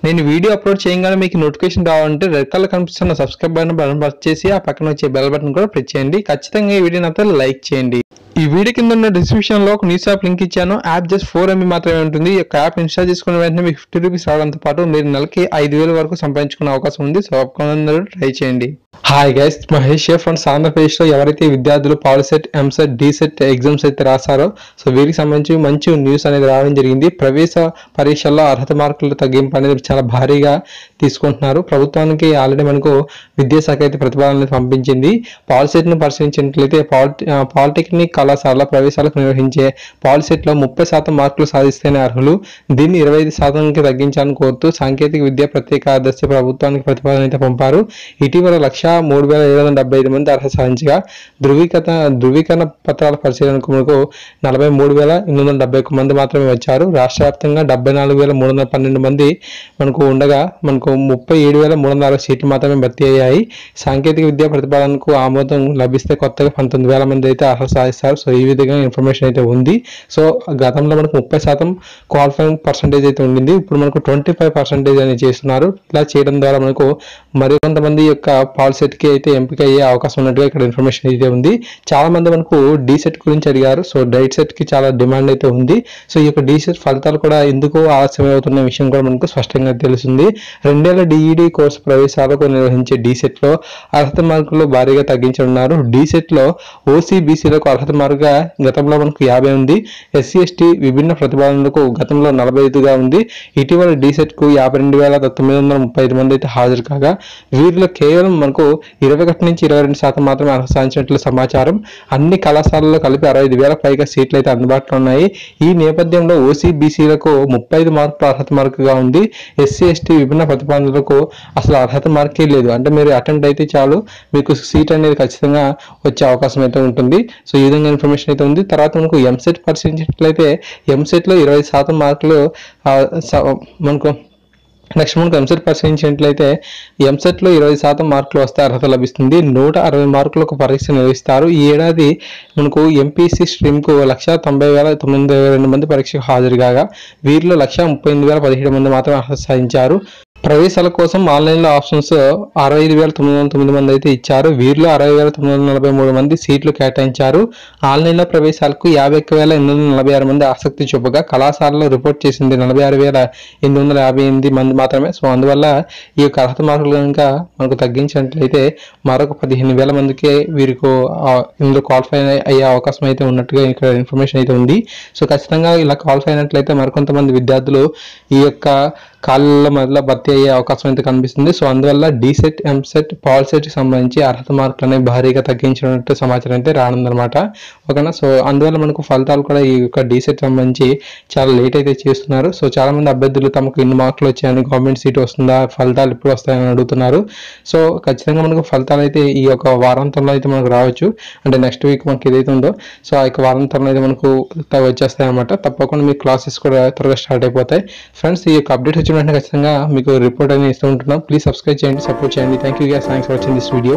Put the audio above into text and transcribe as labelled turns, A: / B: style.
A: నేను video upload చేయగానే మీకు నోటిఫికేషన్ రావాలంటే రెడ్ కలర్ కనిపిస్తున్న సబ్స్క్రైబ్ బటన్ ప్రెస్ చేసి ఆ పక్కన వచ్చే బెల్ బటన్ కూడా ప్రెస్ చేయండి. ఖచ్చితంగా ఈ వీడియోని అయితే లైక్ చేయండి. ఈ వీడియో కింద ఉన్న డిస్క్రిప్షన్ లో ఒక న్యూస్ యాప్ లింక్ ఇచ్చాను. యాప్ జస్ట్ 4 MB మాత్రమే ఉంటుంది. ఈ యొక్క యాప్ ఇన్స్టాల్ చేసుకున్న వెంటనే మీకు 50 రూపీస్ రావడంతో పాటు మీరు నెలకి 5,000 వరకు సంపాదించుకునే అవకాశం ఉంది. సో అందరూ ట్రై చేయండి. Hi guys, Mahesh friends. ఆంధ్రప్రదేశ్లో ఎవరైతే విద్యార్థులు పాలిసెట్, ఎంసెట్, డిసెట్ ఎగ్జామ్స్ అయితే రాశారో సో వీరికి సంబంధించి మంచి న్యూస్ అనేది రావడం జరిగింది. ప్రవేశ పరీక్షల్లో అర్హత మార్కుల తగ్గింపు అనేది చాలా భారీగా తీసుకుంటున్నారు. ప్రభుత్వానికి ఆల్రెడీ మనకు విద్యాశాఖ అయితే ప్రతిపాదనలు పంపించింది. పాలిసెట్ను పరిశీలించినట్లయితే పాలిటెక్నిక్ కళాశాల ప్రవేశాలకు నిర్వహించే పాలిసెట్లో 30% మార్కులు సాధిస్తేనే అర్హులు. దీన్ని 25%కి తగ్గించాలని కోరుతూ సాంకేతిక విద్యా ప్రత్యేక కార్యదర్శి ప్రభుత్వానికి ప్రతిపాదన అయితే పంపారు. ఇటీవల 1,03,775 మంది అర్హత సాధించగా ధృవీకరణ పత్రాల పరిశీలనకు మనకు 43,871 మంది మాత్రమే వచ్చారు. రాష్ట్ర వ్యాప్తంగా 74,312 మంది మనకు ఉండగా మనకు 37,306 సీట్లు మాత్రమే భర్తీ అయ్యాయి. సాంకేతిక విద్యా ప్రతిపాదనకు ఆమోదం లభిస్తే కొత్తగా 19,000 మంది అయితే అర్హత సాధిస్తారు. సో ఈ విధంగా ఇన్ఫర్మేషన్ అయితే ఉంది. సో గతంలో మనకు 30% క్వాలిఫైయింగ్ పర్సంటేజ్ అయితే ఉండింది. ఇప్పుడు మనకు 25% అనేది చేస్తున్నారు. ఇలా చేయడం ద్వారా మనకు మరికొంతమంది యొక్క పాలిసెట్ కి అయితే ఎంపిక అయ్యే అవకాశం ఉన్నట్టుగా ఇక్కడ ఇన్ఫర్మేషన్ అయితే ఉంది. చాలా మంది మనకు డీసెట్ గురించి అడిగారు. సో డైట్ సెట్ కి చాలా డిమాండ్ అయితే ఉంది. సో ఈ యొక్క డీసెట్ ఫలితాలు కూడా ఎందుకు ఆలస్యం అవుతున్న విషయం కూడా మనకు స్పష్టంగా తెలుస్తుంది. 2 ఏళ్ల డిఈడి కోర్సు ప్రవేశాలకు నిర్వహించే డీసెట్ లో అర్హత మార్కులు భారీగా తగ్గించనున్నారు. డీసెట్ లో ఓసీ బీసీలకు అర్హత మార్కుగా గతంలో మనకు 50 ఉంది. ఎస్సీ ఎస్టీ విభిన్న ప్రతిపాదనలకు గతంలో 45గా ఉంది. ఇటీవల డీసెట్ కు 52,935 మంది అయితే హాజరు కాగా వీరిలో కేవలం మనకు 21 నుంచి 22% మాత్రమే అర్హత సాధించినట్లు సమాచారం. అన్ని కళాశాలల్లో కలిపి 65,000 పైగా సీట్లు అయితే అందుబాటులో ఉన్నాయి. ఈ నేపథ్యంలో ఓసీ బీసీలకు 35 మార్కులు అర్హత మార్కుగా ఉంది. ఎస్సీ ఎస్టీ విభిన్న ప్రతిపాదనలకు అసలు అర్హత మార్కే లేదు. అంటే మీరు అటెంప్ట్ అయితే చాలు మీకు సీట్ అనేది ఖచ్చితంగా వచ్చే అవకాశం అయితే ఉంటుంది. సో ఈ విధంగా ఇన్ఫర్మేషన్ అయితే ఉంది. తర్వాత మనకు ఎంసెట్ పరిశీలించినట్లయితే ఎంసెట్ లో 20% మార్కులు మనకు నెక్స్ట్ మనకు ఎంసెట్ పరిశీలించినట్లయితే ఎంసెట్ లో 20% మార్కులు వస్తే అర్హత లభిస్తుంది. 160 మార్కులకు పరీక్ష నిర్వహిస్తారు. ఈ ఏడాది మనకు ఎంపీసీ స్ట్రీమ్ కు 190,922 మంది పరీక్షకు హాజరు కాగా వీరిలో 138,017 మంది మాత్రం అర్హత సాధించారు. ప్రవేశాల కోసం ఆన్లైన్లో ఆప్షన్స్ 65,909 మంది అయితే ఇచ్చారు. వీరిలో 60,943 మంది సీట్లు కేటాయించారు. ఆన్లైన్లో ప్రవేశాలకు 51,846 మంది ఆసక్తి చూపగా కళాశాలలో రిపోర్ట్ చేసింది 46,858 మంది మాత్రమే. సో అందువల్ల ఈ యొక్క అర్హత మార్కులు కనుక మనకు తగ్గించినట్లయితే మరొక 15,000 మందికి వీరికి ఇందులో క్వాలిఫై అయ్యే అవకాశం అయితే ఉన్నట్టుగా ఇక్కడ ఇన్ఫర్మేషన్ అయితే ఉంది. సో ఖచ్చితంగా ఇలా క్వాలిఫై అయినట్లయితే మరికొంతమంది విద్యార్థులు ఈ యొక్క ఖాళీల మధ్యలో భర్తీ అయ్యే అవకాశం అయితే కనిపిస్తుంది. సో అందువల్ల డీసెట్, ఎంసెట్, పాలిసెట్ కి సంబంధించి అర్హత మార్కులు అనేవి భారీగా తగ్గించినట్టు సమాచారం అయితే రానుందనమాట. ఓకేనా. సో అందువల్ల మనకు ఫలితాలు కూడా ఈ యొక్క డీసెట్ సంబంధించి చాలా లేట్ అయితే చేస్తున్నారు. సో చాలా మంది అభ్యర్థులు తమకు ఇన్ని మార్కులు వచ్చాయని, గవర్నమెంట్ సీట్ వస్తుందా, ఫలితాలు ఎప్పుడు వస్తాయని అడుగుతున్నారు. సో ఖచ్చితంగా మనకు ఫలితాలు అయితే ఈ యొక్క వారాంతంలో అయితే మనకు రావచ్చు. అంటే నెక్స్ట్ వీక్ మనకి ఏదైతే ఉందో సో ఆ యొక్క వారాంతంలో అయితే మనకు వచ్చేస్తాయి అనమాట. తప్పకుండా మీ క్లాసెస్ కూడా త్వరగా స్టార్ట్ అయిపోతాయి. ఫ్రెండ్స్, ఈ యొక్క అప్డేట్ వచ్చిన వెంటనే ఖచ్చితంగా మీకు రిపోర్ట్ అనేది ఇస్తూ ఉంటున్నాం. ప్లీజ్ సబ్స్క్రైబ్ చేయండి, సపోర్ట్ చేయండి. Thank you guys, thanks for watching this video.